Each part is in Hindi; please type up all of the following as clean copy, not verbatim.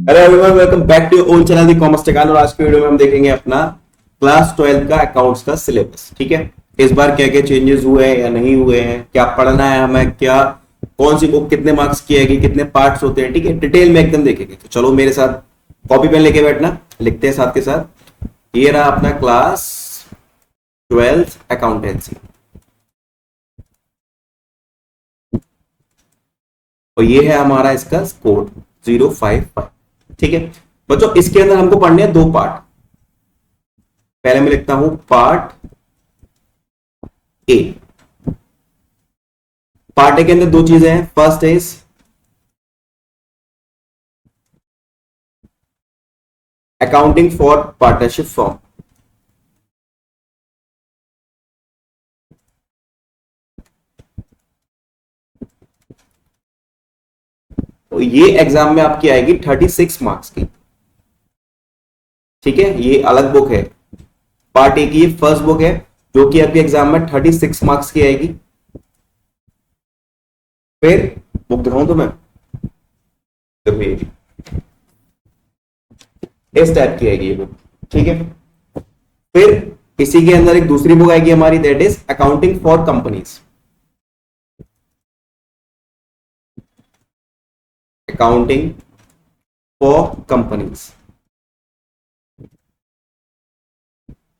Hello everyone, welcome back to own channel the commerce tech. और आज की वीडियो में हम देखेंगे अपना क्लास 12 का अकाउंट्स का सिलेबस। ठीक है, इस बार क्या क्या चेंजेस हुए हैं या नहीं हुए हैं, क्या पढ़ना है हमें, क्या कौन सी बुक कितने मार्क्स की आएगी, कितने पार्ट्स होते हैं, ठीक है, डिटेल में एकदम देखेंगे। तो चलो मेरे साथ कॉपी पेन लेके बैठना, लिखते हैं साथ के साथ। ये रहा अपना क्लास 12 अकाउंटेंसी और ये है हमारा इसका कोड 055। ठीक है बच्चों, इसके अंदर हमको पढ़ने हैं दो पार्ट। पहले मैं लिखता हूं पार्ट ए। पार्ट ए के अंदर दो चीजें हैं। First is accounting for partnership form. तो ये एग्जाम में आपकी आएगी 36 मार्क्स की। ठीक है, ये अलग बुक है। पार्ट ए की ये फर्स्ट बुक है जो कि आपके एग्जाम में 36 मार्क्स की आएगी। फिर बुक दिखाऊं तो मैं, देखो ये इस टाइप की आएगी ये बुक। ठीक है, फिर इसी के अंदर एक दूसरी बुक आएगी हमारी, that is accounting for companies. Accounting for companies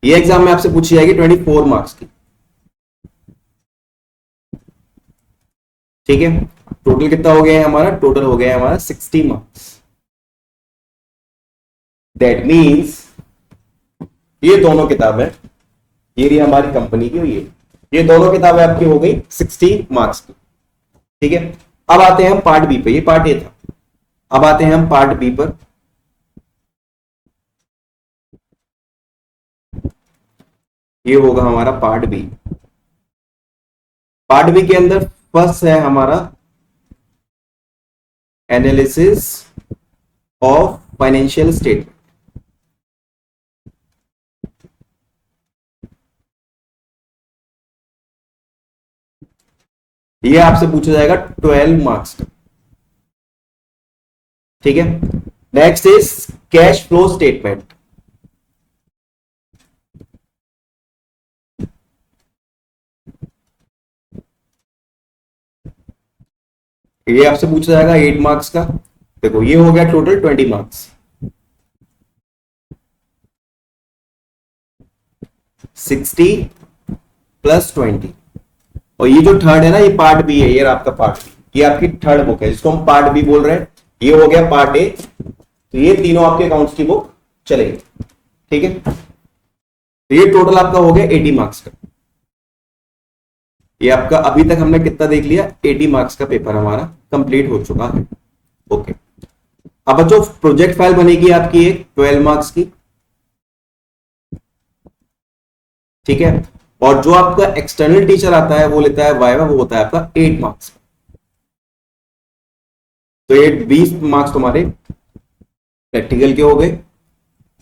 ये एग्जाम में आपसे पूछी जाएगी 24 मार्क्स की। ठीक है, टोटल कितना हो गया है हमारा? टोटल हो गया है हमारा 60 मार्क्स। दैट मीन्स ये दोनों किताबें, ये रही हमारी कंपनी की, ये दोनों किताबें आपकी हो गई 60 मार्क्स की। ठीक है, अब आते हैं हम पार्ट बी पे। ये पार्ट ए था, अब आते हैं हम पार्ट बी पर। ये होगा हमारा पार्ट बी। पार्ट बी के अंदर फर्स्ट है हमारा एनालिसिस ऑफ फाइनेंशियल स्टेटमेंट। ये आपसे पूछा जाएगा 12 मार्क्स का। ठीक है, next is cash flow statement. ये आपसे पूछा जाएगा 8 मार्क्स का। देखो ये हो गया टोटल 20 मार्क्स। 60 प्लस 20। और ये जो थर्ड है ना, ये पार्ट बी है। ये आपका पार्ट बी, ये आपकी थर्ड बुक है जिसको हम पार्ट बी बोल रहे हैं। ये हो गया पार्ट ए। तो ये तीनों आपके अकाउंट्स की बुक चलेगी। ठीक है, तो ये टोटल आपका हो गया 80 मार्क्स का। ये आपका अभी तक हमने कितना देख लिया? 80 मार्क्स का पेपर हमारा कंप्लीट हो चुका है। ओके, अब बच्चों प्रोजेक्ट फाइल बनेगी आपकी एक 12 मार्क्स की। ठीक है, और जो आपका एक्सटर्नल टीचर आता है वो लेता है वाइवा, वो होता है आपका 8 मार्क्स। तो ये 20 मार्क्स तुम्हारे प्रैक्टिकल के हो गए।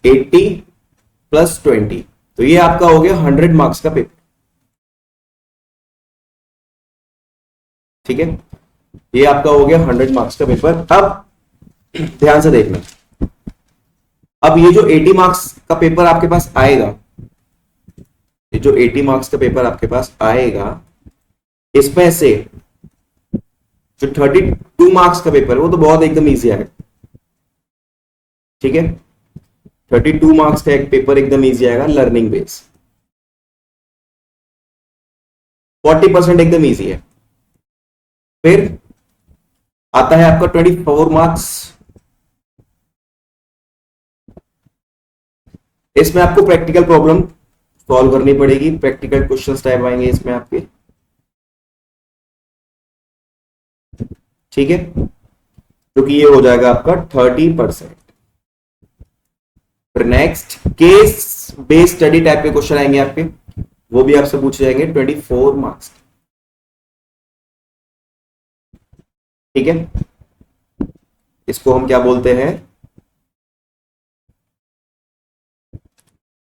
80 प्लस 20, तो ये आपका हो गया 100 मार्क्स का पेपर। ठीक है, ये आपका हो गया 100 मार्क्स का पेपर। अब ध्यान से देखना, अब ये जो 80 मार्क्स का पेपर आपके पास आएगा, ये जो 80 मार्क्स का पेपर आपके पास आएगा, इसमें से जो 32 मार्क्स का पेपर है वो तो बहुत एकदम इजी आएगा। ठीक है, 32 मार्क्स का एक पेपर एकदम इजी आएगा, लर्निंग बेस। 40% एकदम इजी है। फिर आता है आपका 24 मार्क्स। इसमें आपको प्रैक्टिकल प्रॉब्लम सॉल्व करनी पड़ेगी, प्रैक्टिकल क्वेश्चंस टाइप आएंगे इसमें आपके। ठीक है, क्योंकि ये हो जाएगा आपका 30%। फिर next case based study type के क्वेश्चन आएंगे आपके, वो भी आपसे पूछे जाएंगे 24 मार्क्स। ठीक है, इसको हम क्या बोलते हैं?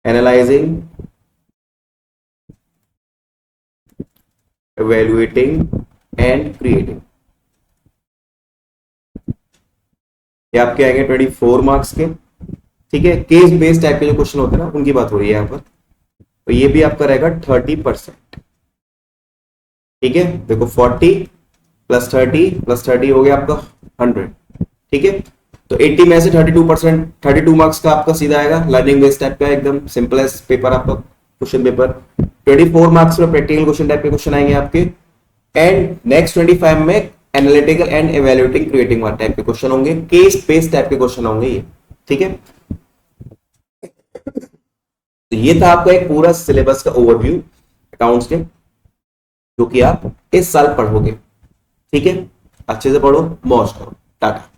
Analysing, evaluating and creating. ये आपके आएंगे 24 मार्क्स के। ठीक है, केस बेस्ड टाइप के जो क्वेश्चन होते हैं ना उनकी बात हो रही है यहाँ पर। तो ये भी आपका रहेगा 30%। ठीक है, देखो 40 प्लस 30 हो गया आपका 100। ठीक है, तो 80 में से 32%, 32 मार्क्स का आपका सीधा आएगा, लर्निंग बेस्ड टाइप का एकदम सिंपलेस्ट पेपर आपका क्वेश्चन पेपर। 24 मार्क्स में प्रैक्टिकल क्वेश्चन टाइप के क्वेश्चन आएंगे आपके। एंड नेक्स्ट 25 में analytical and evaluating creating type के क्वेश्चन होंगे, केस बेस्ड टाइप के क्वेश्चन होंगे ये। ठीक है, तो ये था आपका एक पूरा सिलेबस का ओवरव्यू अकाउंट्स के, जो कि आप इस साल पढ़ोगे। ठीक है, अच्छे से पढ़ो, मौज करो, टाटा।